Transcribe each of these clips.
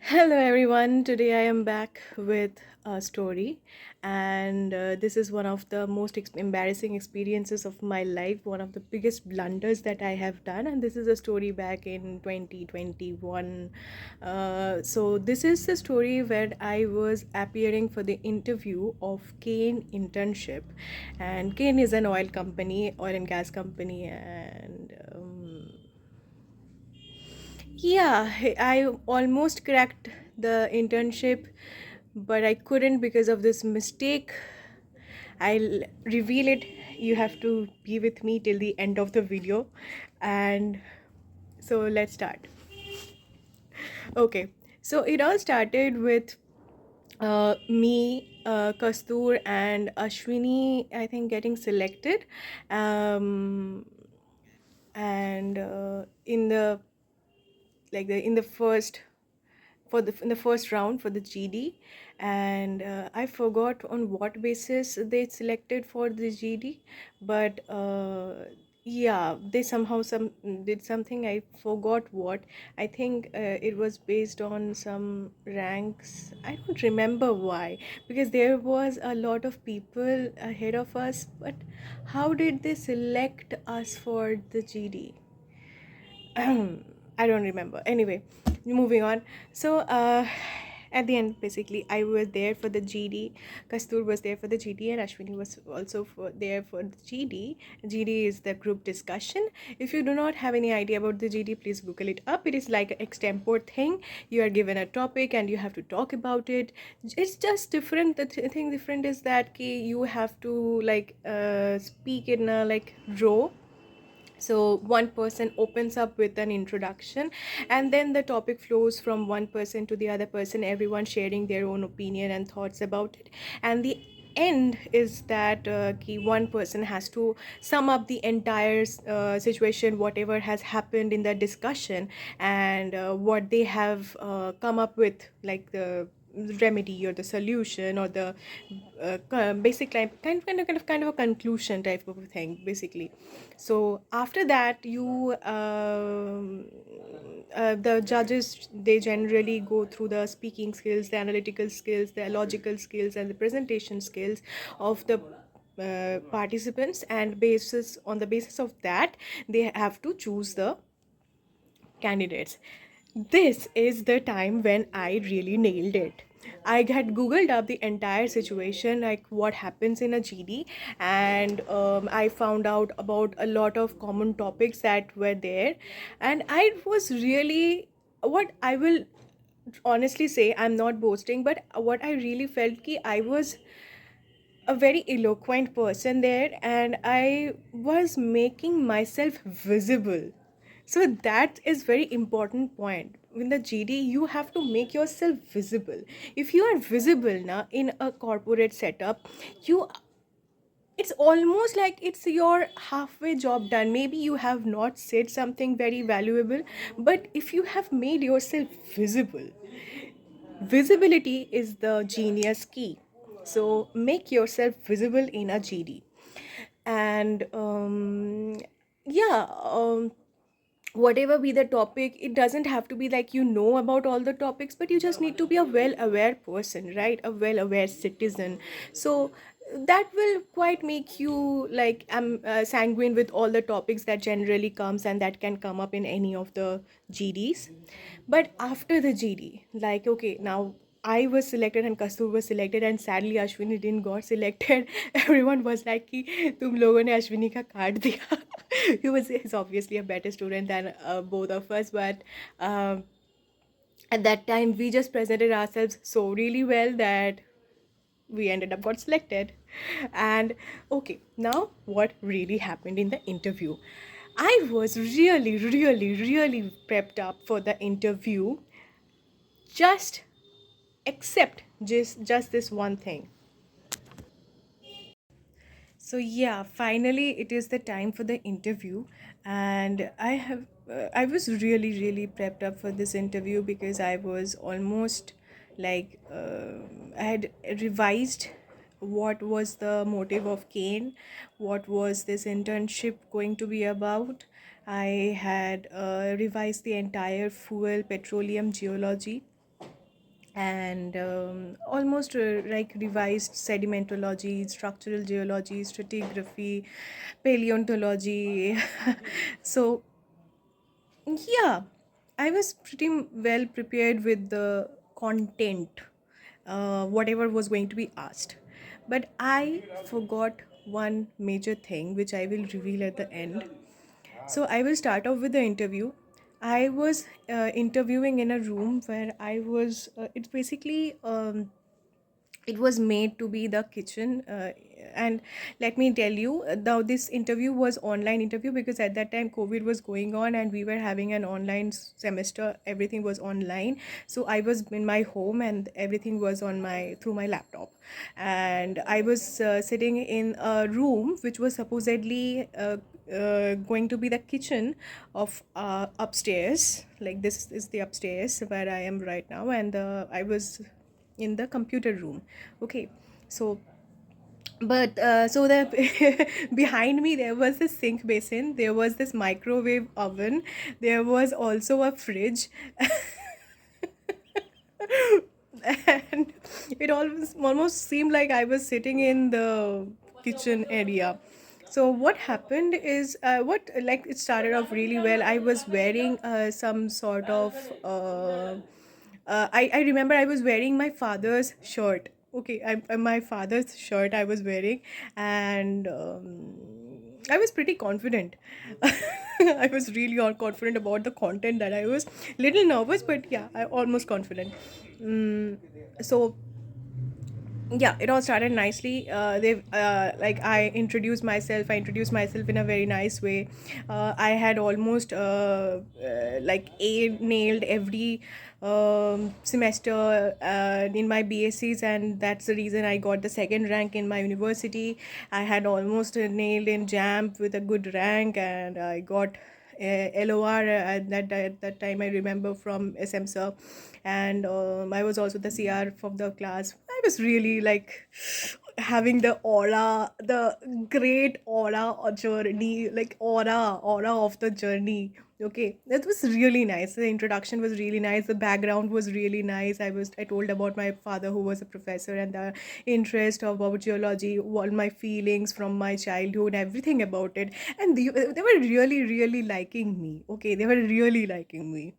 Hello everyone. Today I am back with a story, and this is one of the most embarrassing experiences of my life, one of the biggest blunders that I have done. And this is a story back in 2021. So, this is the story where I was appearing for the interview of Cairn internship, and Cairn is an oil and gas company, and yeah, I almost cracked the internship, but I couldn't because of this mistake. I'll reveal it. You have to be with me till the end of the video. And so let's start. Okay, so it all started with me, Kastur, and Ashwini, I think, getting selected. Um, and in the in the first in the first round for the GD, and I forgot on what basis they selected for the GD, but yeah, they somehow some did something. I forgot what. I think it was based on some ranks. I don't remember why, because there was a lot of people ahead of us. But how did they select us for the GD? I don't remember. Anyway, moving on. So, at the end, basically, I was there for the GD. Kastur was there for the GD, and Ashwini was also there for the GD. GD is the group discussion. If you do not have any idea about the GD, please Google it up. It is like an extempore thing. You are given a topic and you have to talk about it. It's just different. The thing different is that you have to speak in a row. So one person opens up with an introduction, and then the topic flows from one person to the other person, everyone sharing their own opinion and thoughts about it. And the end is that one person has to sum up the entire situation, whatever has happened in the discussion, and what they have come up with, like the remedy or the solution or the basic kind of a conclusion type of a thing, basically. So after that, the judges, they generally go through the speaking skills, the analytical skills, the logical skills, and the presentation skills of the participants, and basis on the basis of that, they have to choose the candidates. This is the time when I really nailed it. I had googled up the entire situation, like what happens in a GD, and I found out about a lot of common topics that were there. And I was really, what I will honestly say, I'm not boasting, but what I really felt ki I was a very eloquent person there, and I was making myself visible. So that is very important point. In the GD, you have to make yourself visible. If you are visible now in a corporate setup, you it's almost like it's your halfway job done. Maybe you have not said something very valuable, but if you have made yourself visible, visibility is the genius key. So make yourself visible in a GD. And yeah, whatever be the topic, it doesn't have to be like you know about all the topics, but you just need to be a well aware person, right? A well aware citizen. So that will quite make you like sanguine with all the topics that generally comes and that can come up in any of the GDs. But after the GD, like, okay, now I was selected and Kastur was selected, and sadly Ashwini didn't got selected. Everyone was like कि तुम लोगों ने अश्विनी का काट दिया. He's obviously a better student than both of us, but at that time we just presented ourselves so really well that we ended up got selected. And okay, now what really happened in the interview? I was really prepped up for the interview, just except just this one thing. So yeah, finally it is the time for the interview, and I was really prepped up for this interview because I was almost I had revised what was the motive of Cairn, what was this internship going to be about. I had revised the entire fuel petroleum geology, and almost like revised sedimentology, structural geology, stratigraphy, paleontology. So yeah, I was pretty well prepared with the content, whatever was going to be asked. But I forgot one major thing, which I will reveal at the end. So I will start off with the interview. I was interviewing in a room where I was, it's basically it was made to be the kitchen, and let me tell you, now this interview was online interview because at that time covid was going on and we were having an online semester, everything was online. So I was in my home and everything was on my through my laptop, and I was sitting in a room which was supposedly going to be the kitchen of upstairs. Like this is the upstairs where I am right now, and I was in the computer room. Okay, so but so the behind me there was this sink basin, there was this microwave oven, there was also a fridge. And it almost seemed like I was sitting in the kitchen area. So what happened is, what like it started off really well. I was wearing some sort of I remember I was wearing my father's shirt. Okay, my father's shirt I was wearing, and I was pretty confident. I was really all confident about the content, that I was little nervous, but yeah, I almost confident. So yeah, it all started nicely. They like I introduced myself in a very nice way. I had almost like a nailed every semester in my BScs, and that's the reason I got the second rank in my university. I had almost nailed in jam with a good rank, and I got LOR at that time, I remember, from SM sir. And I was also the CR of the class. I was really like having the aura, the great aura or journey, like aura of the journey. Okay, that was really nice. The introduction was really nice. The background was really nice. I told about my father who was a professor, and the interest about geology, all my feelings from my childhood, everything about it. And they were really liking me. Okay, they were really liking me.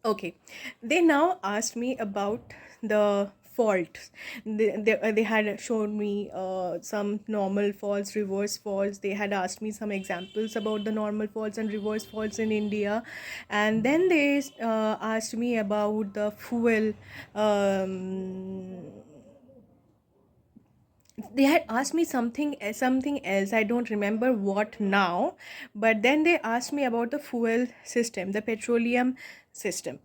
Okay, they now asked me about the faults. They had shown me some normal faults, reverse faults. They had asked me some examples about the normal faults and reverse faults in India. And then they asked me about the fuel. Um, they had asked me something else, I don't remember what now. But then they asked me about the fuel system, the petroleum system.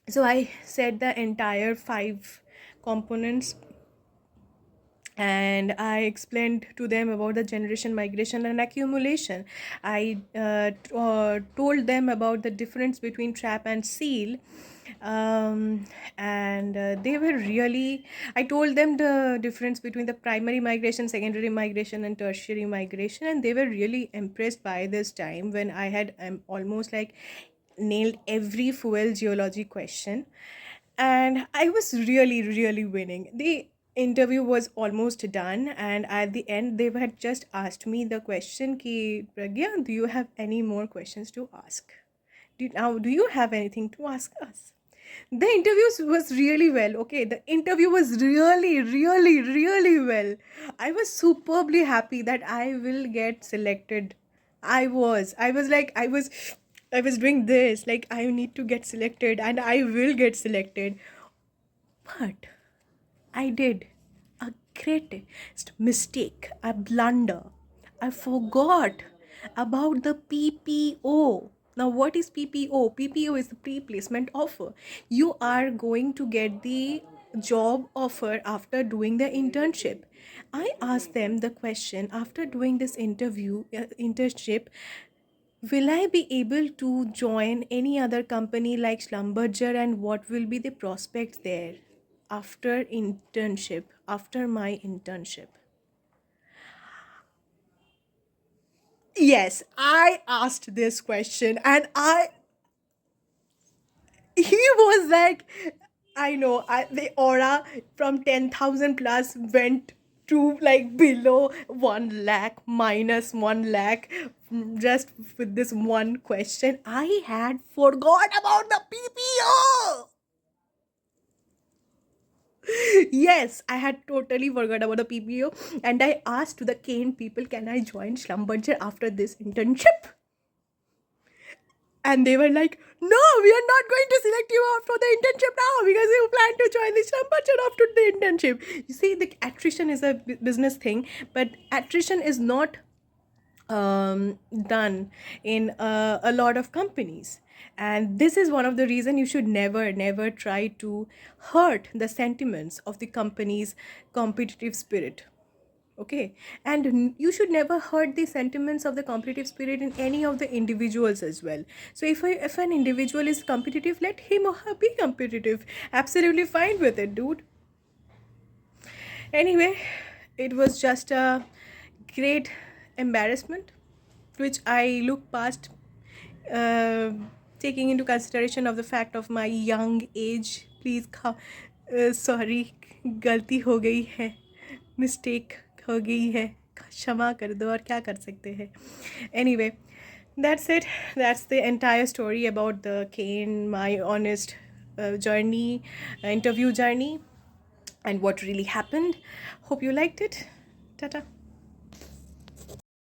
So I said the entire five components, and I explained to them about the generation, migration, and accumulation. I told them about the difference between trap and seal. And they were really, I told them the difference between the primary migration, secondary migration, and tertiary migration, and they were really impressed by this time when I had almost like nailed every fuel geology question. And I was really winning. The interview was almost done, and at the end they had just asked me the question ki, Pragya, do you have any more questions to ask? Do you have anything to ask us? The interview was really well. Okay, the interview was really well. I was superbly happy that I will get selected. I was doing this like I need to get selected and I will get selected. But I did a greatest mistake, a blunder. I forgot about the PPO. Now, what is PPO? PPO is the pre placement offer. You are going to get the job offer after doing the internship. I asked them the question after doing this internship, will I be able to join any other company like Schlumberger, and what will be the prospects there after my internship? Yes, I asked this question, and he was like, I know, the aura from 10,000 plus went to like below 1 lakh, minus 1 lakh, just with this one question. I had forgot about the PPO. Yes, I had totally forgot about the PPO, and I asked to the Cairn people, can I join Schlumberger after this internship? And they were like, no, we are not going to select you for the internship now because you plan to join the Schlumberger after the internship. You see, the attrition is a business thing, but attrition is not done in a lot of companies. And this is one of the reasons you should never try to hurt the sentiments of the company's competitive spirit. Okay, and you should never hurt the sentiments of the competitive spirit in any of the individuals as well. So if an individual is competitive, let him or her be competitive. Absolutely fine with it, dude. Anyway, it was just a great embarrassment, which I look past, uh, taking into consideration of the fact of my young age. Please, sorry, गलती हो गई है, mistake हो गई है, क्षमा कर दो, और क्या कर सकते हैं. Anyway, that's it. That's the entire story about the Cairn, my honest journey, interview journey, and what really happened. Hope you liked it. Tata.